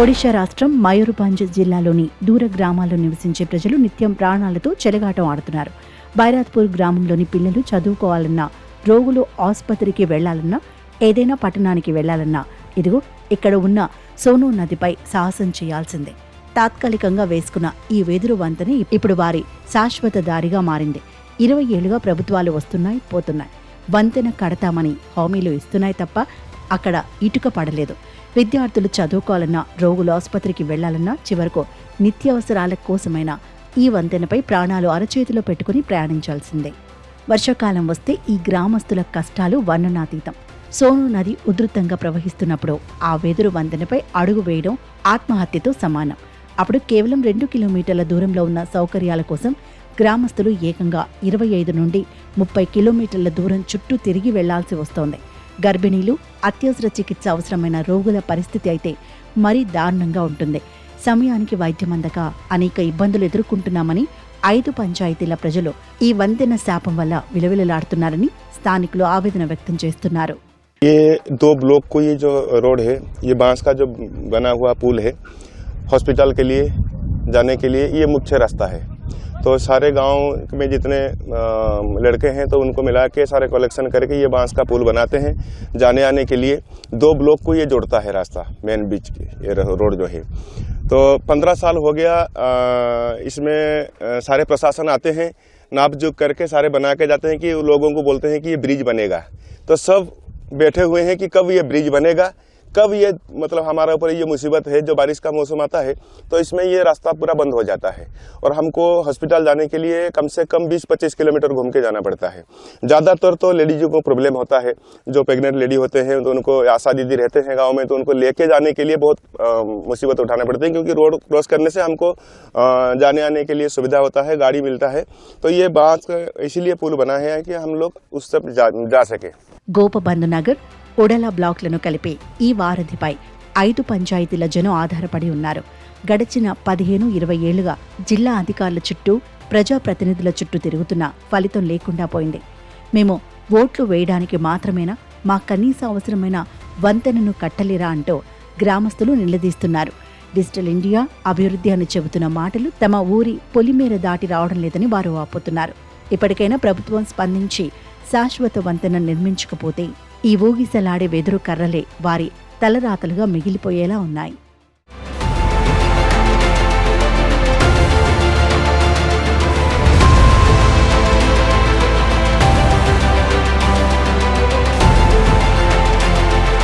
ఒడిషా రాష్ట్రం మయూర్భంజ్ జిల్లాలోని దూర గ్రామాల్లో నివసించే ప్రజలు నిత్యం ప్రాణాలతో చెలగాటం ఆడుతున్నారు. బైరాత్పూర్ గ్రామంలోని పిల్లలు చదువుకోవాలన్నా, రోగులు ఆసుపత్రికి వెళ్లాలన్నా, ఏదైనా పట్టణానికి వెళ్లాలన్నా ఇదిగో ఇక్కడ ఉన్న సోను నదిపై సాహసం చేయాల్సిందే. తాత్కాలికంగా వేసుకున్న ఈ వెదురు వంతెన ఇప్పుడు వారి శాశ్వత దారిగా మారింది. 20 ఏళ్లుగా ప్రభుత్వాలు వస్తున్నాయి, పోతున్నాయి. వంతెన కడతామని హామీలు ఇస్తున్నాయి తప్ప అక్కడ ఇటుక పడలేదు. విద్యార్థులు చదువుకోవాలన్నా, రోగులు ఆసుపత్రికి వెళ్లాలన్నా, చివరకు నిత్యావసరాల కోసమైనా ఈ వంతెనపై ప్రాణాలు అరచేతిలో పెట్టుకుని ప్రయాణించాల్సిందే. వర్షాకాలం వస్తే ఈ గ్రామస్తుల కష్టాలు వర్ణనాతీతం. సోను నది ఉధృతంగా ప్రవహిస్తున్నప్పుడు ఆ వెదురు వంతెనపై అడుగు వేయడం ఆత్మహత్యతో సమానం. అప్పుడు కేవలం 2 కిలోమీటర్ల దూరంలో ఉన్న సౌకర్యాల కోసం గ్రామస్తులు ఏకంగా 25 నుండి 30 కిలోమీటర్ల దూరం చుట్టూ తిరిగి వెళ్లాల్సి వస్తోంది. గర్భిణీలు, అత్యవసర చికిత్స అవసరమైన రోగుల పరిస్థితి అయితే మరీ దారుణంగా ఉంటుంది. సమయానికి వైద్యం అందక అనేక ఇబ్బందులు ఎదుర్కొంటున్నామని 5 పంచాయతీల ప్రజలు ఈ వంతెన శాపం వల్ల విలవిలలాడుతున్నారని స్థానికులు ఆవేదన వ్యక్తం చేస్తున్నారు. ये 2 ब्लॉक को ये जो रोड है, ये बांस का जो बना हुआ पुल है, हॉस्पिटल के लिए जाने के लिए ये मुख्य रास्ता है. तो सारे गांव में जितने लड़के हैं तो उनको मिला के सारे कलेक्शन करके ये बांस का पुल बनाते हैं. जाने आने के लिए 2 ब्लॉक को ये जोड़ता है रास्ता, मेन बीच के ये रोड जो है. तो 15 साल हो गया इसमें सारे प्रशासन आते हैं, नाप जोख करके सारे बना के जाते हैं कि लोगों को बोलते हैं कि ये ब्रिज बनेगा. तो सब बैठे हुए हैं कि कब ये ब्रिज बनेगा, कब ये मतलब हमारे ऊपर ये मुसीबत है. जो बारिश का मौसम आता है तो इसमें ये रास्ता पूरा बंद हो जाता है और हमको हॉस्पिटल जाने के लिए कम से कम 20-25 किलोमीटर घूम के जाना पड़ता है. ज़्यादातर तो लेडीज़ों को प्रॉब्लम होता है. जो प्रेग्नेंट लेडी होते हैं तो उनको आशा दीदी रहते हैं गाँव में, तो उनको लेके जाने के लिए बहुत मुसीबत उठाना पड़ती है, क्योंकि रोड क्रॉस करने से हमको जाने आने के लिए सुविधा होता है, गाड़ी मिलता है. तो ये बात इसीलिए पुल बना है कि हम लोग उस सब जा सके. గోపబంధు నగర్, ఒడల బ్లాక్లను కలిపే ఈ వారధిపై 5 పంచాయతీల జనం ఆధారపడి ఉన్నారు. గడిచిన 15-20 ఏళ్లుగా జిల్లా అధికారుల చుట్టూ, ప్రజాప్రతినిధుల చుట్టూ తిరుగుతున్నా ఫలితం లేకుండా పోయింది. మేము ఓట్లు వేయడానికి మాత్రమేనా మా కనీస అవసరమైన వంతెనను కట్టలేరా అంటూ గ్రామస్తులు నిలదీస్తున్నారు. డిజిటల్ ఇండియా అభివృద్ధి అని చెబుతున్న మాటలు తమ ఊరి పొలిమేర దాటి రావడం లేదని వారు వాపోతున్నారు. ఇప్పటికైనా ప్రభుత్వం స్పందించి శాశ్వత వంతెన నిర్మించకపోతే ఈ ఊగిసలాడే వెదురు కర్రలే వారి తలరాతలుగా మిగిలిపోయేలా ఉన్నాయి.